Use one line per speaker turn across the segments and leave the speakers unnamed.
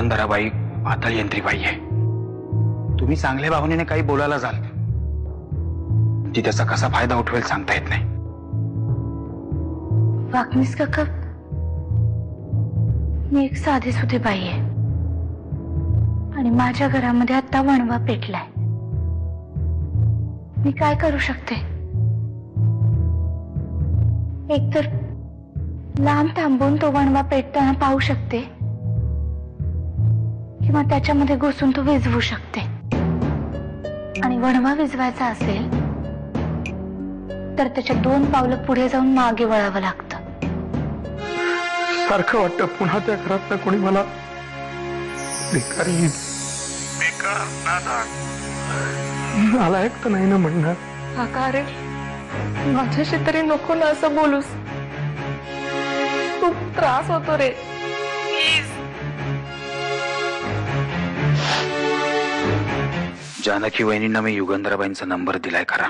युगंधराबाई पातळ यंत्रीबाई आहे. तुम्ही चांगल्या भावनेने काही बोलायला जाल, ती त्याचा कसा फायदा उठवेल सांगता येत नाही.
वाघमीस काका, मी एक साधी सुधी बाई आहे आणि माझ्या घरामध्ये आता वणवा पेटलाय. मी काय करू शकते? एकतर लांब थांबून तो वणवा पेटताना पाहू शकते किंवा त्याच्यामध्ये घुसून तो विझवू शकते. आणि वणवा विझवायचा असेल तर त्याच्या 2 पावलं पुढे जाऊन मागे वळावं लागतं.
सारखं वाटतं पुन्हा त्या घरातलं कोणी मला भिकारी नालायक तर नाही ना म्हणणार.
काका रे, माझ्याशी तरी नको ना असं बोलूस. खूप त्रास होतो रे.
जानकी वहिनींना मी युगंधराबाईंचा नंबर दिलाय खरा,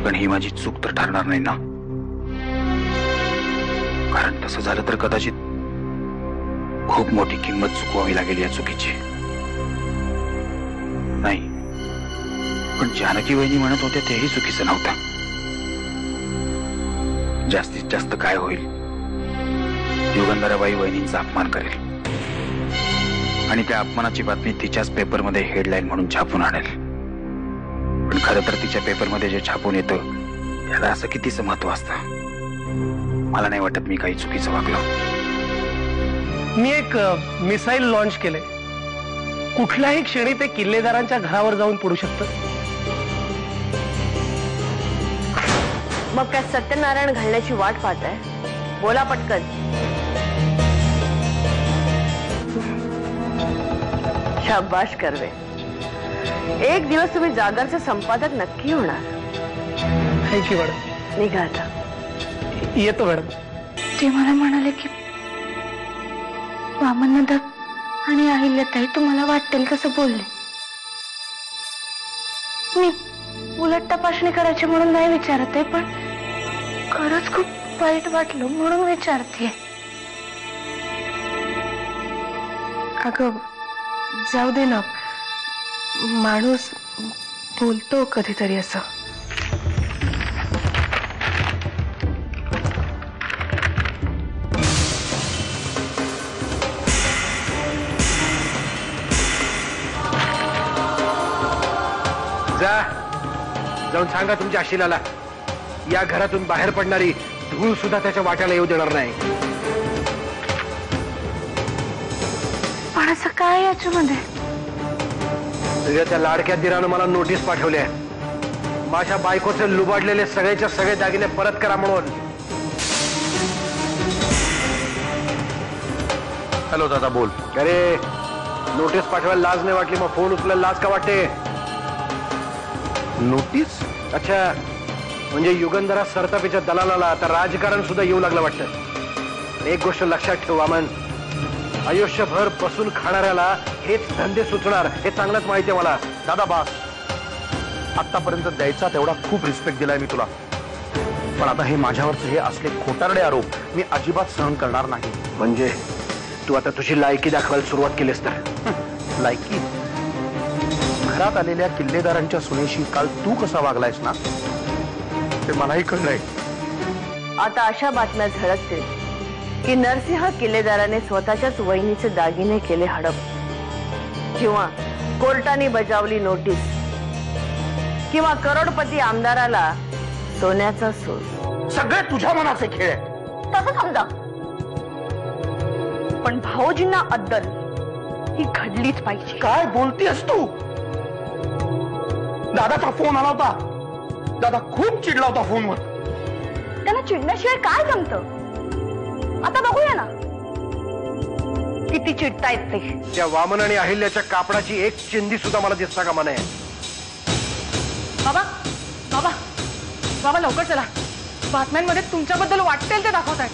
पण ही माझी चूक तर ठरणार नाही ना. कारण तसं झालं तर कदाचित खूप मोठी किंमत चुकवावी लागेल या चुकीची. नाही, पण जानकी वहिनी म्हणत होत्या तेही चुकीचं नव्हतं. जास्तीत जास्त काय होईल, युगंधराबाई वहिनींचा अपमान करेल आणि त्या अपमानाची बातमी तिच्याच पेपरमध्ये हेडलाईन म्हणून छापून आणेल. पण खरं तर तिच्या पेपरमध्ये जे छापून येतं त्याला असं कितीचं महत्व असतं. मला नाही वाटत मी काही चुकीचं वागलो.
मी एक मिसाईल लॉन्च केले. कुठल्याही क्षणी ते किल्लेदारांच्या घरावर जाऊन पडू शकतं.
मग काय सत्यनारायण घालण्याची वाट पाहताय? बोला पटकन. शाबाश कर्वे, एक दिवस तुम्ही जागरचे संपादक नक्की होणार.
Thank you madam.
निघा आता.
येतो मॅडम.
ते मला म्हणाले की वामनदादा आणि अहिल्याताई तुम्हाला वाटेल तसं बोलले. मी उलट तपासणी करायची म्हणून नाही विचारत आहे, पण खरंच खूप वाईट वाटलं म्हणून विचारते.
अगं जाऊ दे ना, माणूस बोलतो कधीतरी असं.
जाऊन सांगा तुमच्या आशिलाला या घरातून बाहेर पडणारी धूळ सुद्धा त्याच्या वाट्याला येऊ देणार नाही.
पण असं काय याच्यामध्ये?
तुझ्या त्या लाडक्या दिरानं मला नोटीस पाठवली आहे. माझ्या बायकोचे लुबाडलेले सगळेच्या सगळे दागिने परत करा म्हणून.
हॅलो दादा, बोल.
अरे नोटीस पाठवायला लाज नाही वाटली, मग फोन उचलायला लाज का वाटते? नोटीस? अच्छा, म्हणजे युगंधरा सरतापीच्या दलालाला आता राजकारण सुद्धा येऊ लागलं वाटतं. एक गोष्ट लक्षात ठेव वामन, आयुष्यभर बसून खाणाऱ्याला हेच धंदे सुचणार हे चांगलंच माहिती आहे मला.
दादा बास, आतापर्यंत द्यायचा तेवढा खूप रिस्पेक्ट दिलाय मी तुला, पण आता हे माझ्यावरचे हे असले खोटारडे आरोप मी अजिबात सहन करणार नाही.
म्हणजे तू आता तुझी लायकी दाखवायला सुरुवात केलीस तर?
लायकी? घरात आलेल्या किल्लेदारांच्या सुनेशी काल तू कसा वागलायस ना ते मलाही कळलंय.
आता अशा बातम्या झळकतील की नरसिंह किल्लेदाराने स्वतःच्याच वहिनीचे दागिने केले हडप, किंवा कोर्टाने बजावली नोटीस, किंवा करोडपती आमदाराला सोन्याचा सूड.
सगळे तुझ्या मनाचे खेळ आहे.
तसं समजा, पण भाऊजींना अद्दल ही घडलीच पाहिजे.
काय बोलतेस तू? दादाचा फोन आला होता. दादा खूप चिडला होता फोनवर.
त्यांना चिडण्याशिवाय काय जमतं? आता बघूया ना किती चिडतायत ते.
त्या वामन आणि अहिल्याच्या कापडाची एक चिंदी सुद्धा मला दिसता कामा नये.
बाबा बाबा बाबा लवकर चला, बातम्यांमध्ये तुमच्याबद्दल वाटेल ते दाखवत आहेत.